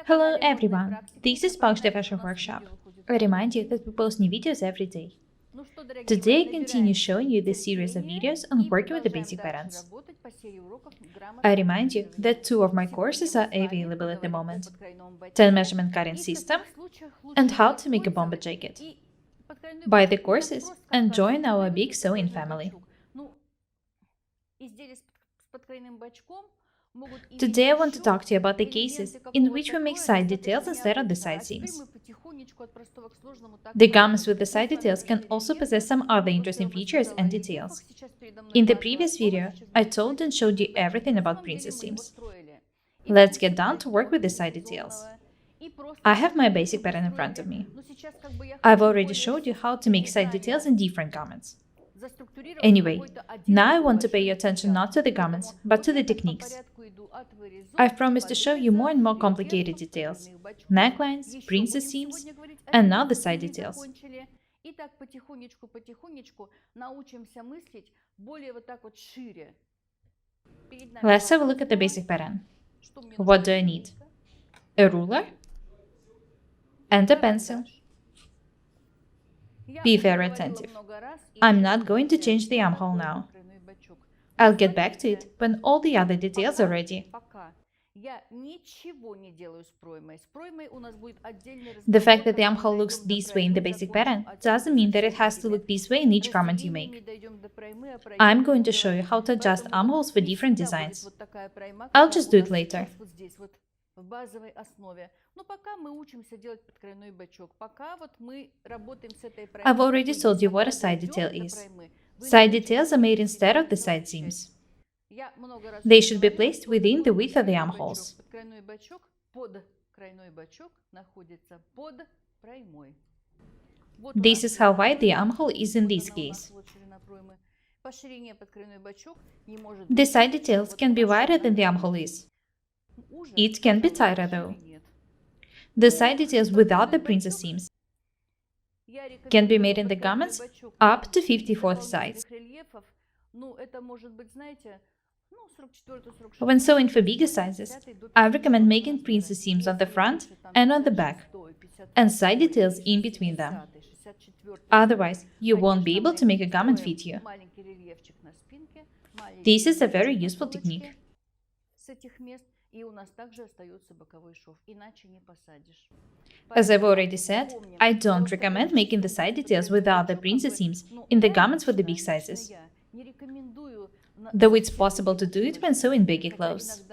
Hello everyone, this is Paukshte Fashion Workshop. I remind you that we post new videos every day. Today I continue showing you this series of videos on working with the basic patterns. I remind you that 2 of my courses are available at the moment: 10 measurement cutting system and how to make a bomber jacket. Buy the courses and join our big sewing family. Today I want to talk to you about the cases in which we make side details instead of the side seams. The garments with the side details can also possess some other interesting features and details. In the previous video, I told and showed you everything about princess seams. Let's get down to work with the side details. I have my basic pattern in front of me. I've already showed you how to make side details in different garments. Anyway, now I want to pay your attention not to the garments, but to the techniques. I've promised to show you more and more complicated details: necklines, princess seams, and now the side details. Let's have a look at the basic pattern. What do I need? A ruler and a pencil. Be very attentive. I'm not going to change the armhole now. I'll get back to it when all the other details are ready. The fact that the armhole looks this way in the basic pattern doesn't mean that it has to look this way in each garment you make. I'm going to show you how to adjust armholes for different designs. I'll just do it later. I've already told you what a side detail is. Side details are made instead of the side seams. They should be placed within the width of the armholes. This is how wide the armhole is in this case. The side details can be wider than the armhole is. It can be tighter though. The side details without the princess seams can be made in the garments up to 54th size. When sewing for bigger sizes, I recommend making princess seams on the front and on the back, and side details in between them. Otherwise, you won't be able to make a garment fit you. This is a very useful technique. As I've already said, I don't recommend making the side details without the princess seams in the garments for the big sizes, though it's possible to do it when sewing baggy clothes.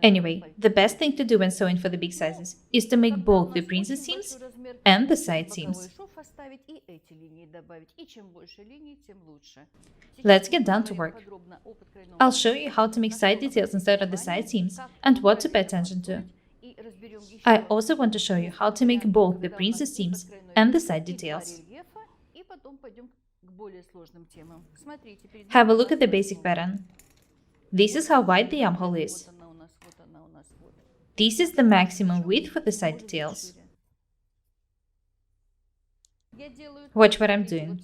Anyway, the best thing to do when sewing for the big sizes is to make both the princess seams and the side seams. Let's get down to work. I'll show you how to make side details instead of the side seams and what to pay attention to. I also want to show you how to make both the princess seams and the side details. Have a look at the basic pattern. This is how wide the armhole is. This is the maximum width for the side details. Watch what I'm doing.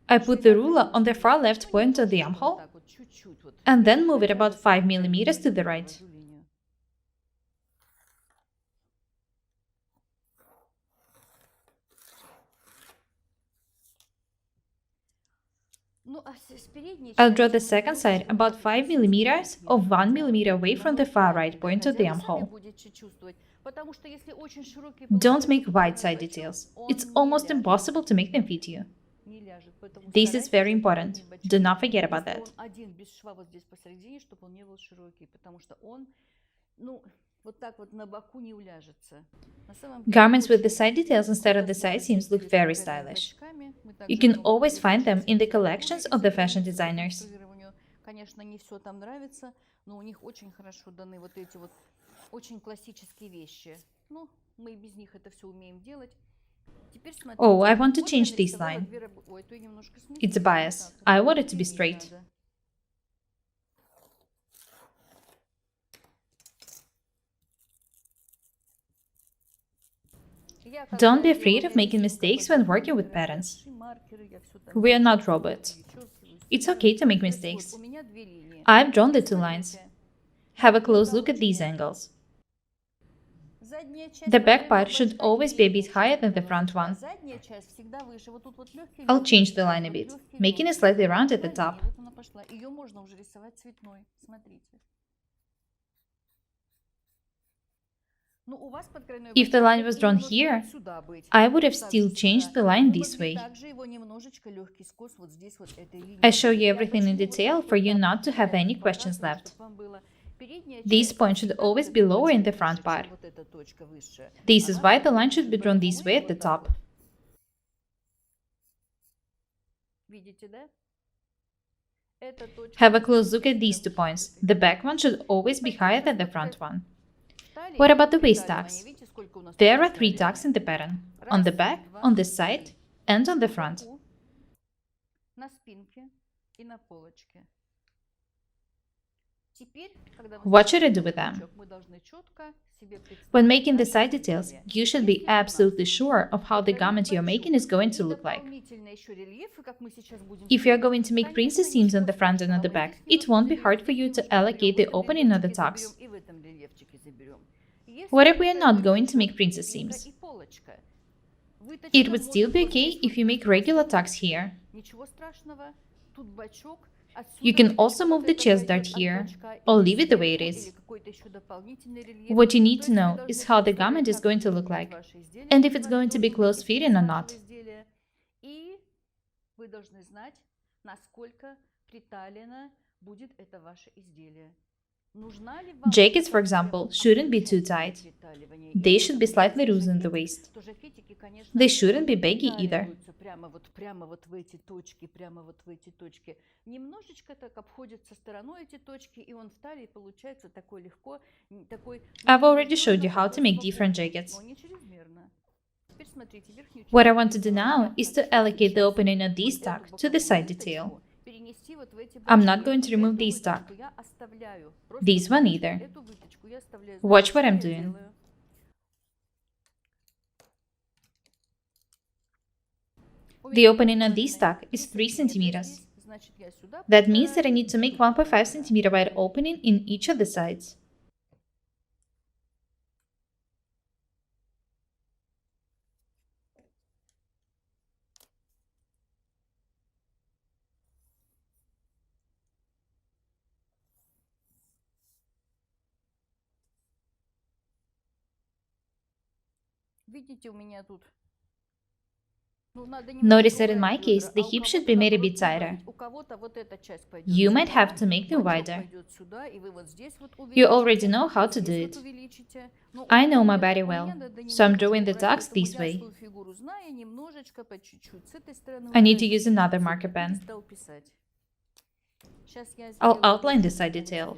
I put the ruler on the far left point of the armhole and then move it about 5 mm to the right. I'll draw the second side about 5 mm or 1 mm away from the far right point of the armhole. Don't make wide side details. It's almost impossible to make them fit you. This is very important. Do not forget about that. Garments with the side details instead of the side seams look very stylish. You can always find them in the collections of the fashion designers. Oh, I want to change this line. It's a bias. I want it to be straight. Don't be afraid of making mistakes when working with patterns. We are not robots. It's okay to make mistakes. I've drawn the two lines. Have a close look at these angles. The back part should always be a bit higher than the front one. I'll change the line a bit, making it slightly round at the top. If the line was drawn here, I would have still changed the line this way. I show you everything in detail for you not to have any questions left. This point should always be lower in the front part. This is why the line should be drawn this way at the top. Have a close look at these 2 points. The back one should always be higher than the front one. What about the waist tucks? There are 3 tucks in the pattern. On the back, on the side, and on the front. What should I do with them? When making the side details, you should be absolutely sure of how the garment you're making is going to look like. If you're going to make princess seams on the front and on the back, it won't be hard for you to allocate the opening of the tucks. What if we are not going to make princess seams? It would still be okay if you make regular tucks here. You can also move the chest dart here, or leave it the way it is. What you need to know is how the garment is going to look like, and if it's going to be close-fitting or not. Jackets, for example, shouldn't be too tight. They should be slightly loose in the waist. They shouldn't be baggy either. I've already showed you how to make different jackets. What I want to do now is to allocate the opening of this tuck to the side detail. I'm not going to remove this tuck. This one either. Watch what I'm doing. The opening on this tuck is 3 centimeters. That means that I need to make 1.5 centimeter wide opening in each of the sides. Notice that in my case, the hip should be made a bit tighter. You might have to make them wider. You already know how to do it. I know my body well, so I'm drawing the tucks this way. I need to use another marker pen. I'll outline the side detail.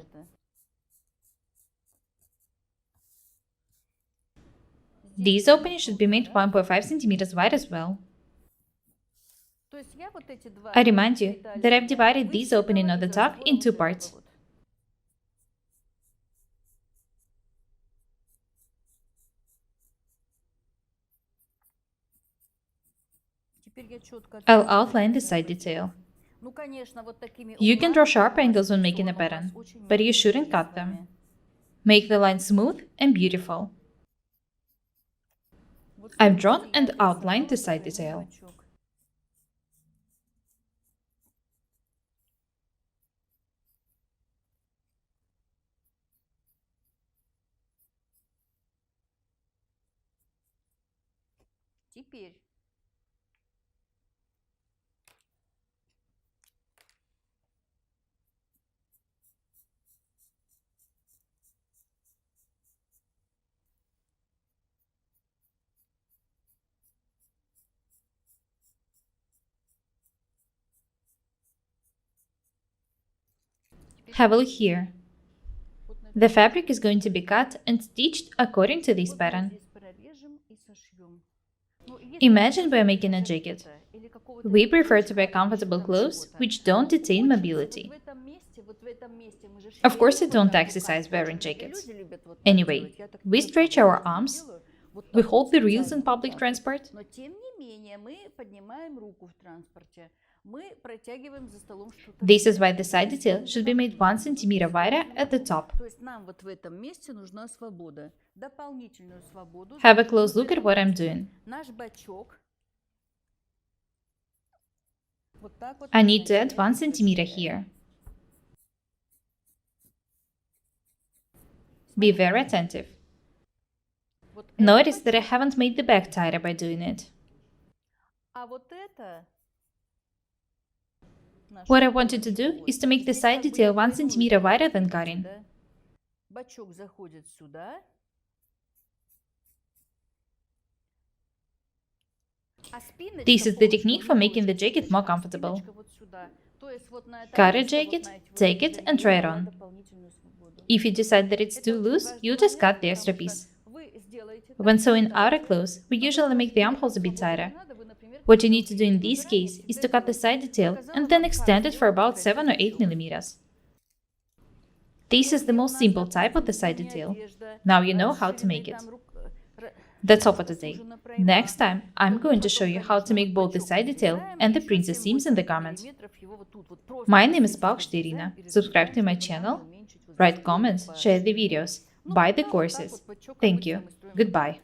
These openings should be made 1.5 centimeters wide as well. I remind you that I've divided this opening of the tuck in 2 parts. I'll outline the side detail. You can draw sharp angles when making a pattern, but you shouldn't cut them. Make the line smooth and beautiful. I've drawn and outlined the side detail. Have a look here. The fabric is going to be cut and stitched according to this pattern. Imagine we're making a jacket. We prefer to wear comfortable clothes which don't detain mobility. Of course, I don't exercise wearing jackets. Anyway, we stretch our arms, we hold the rails in public transport, This is why the side detail should be made 1 centimeter wider at the top. Have a close look at what I'm doing. I need to add 1 centimeter here. Be very attentive. Notice that I haven't made the back tighter by doing it. What I wanted to do is to make the side detail 1 centimeter wider than cutting. This is the technique for making the jacket more comfortable. Cut a jacket, take it and try it on. If you decide that it's too loose, you'll just cut the extra piece. When sewing outer clothes, we usually make the armholes a bit tighter. What you need to do in this case is to cut the side detail and then extend it for about 7 or 8 millimeters. This is the most simple type of the side detail. Now you know how to make it. That's all for today. Next time, I'm going to show you how to make both the side detail and the princess seams in the garment. My name is Paukshte Irina. Subscribe to my channel, write comments, share the videos, buy the courses. Thank you. Goodbye.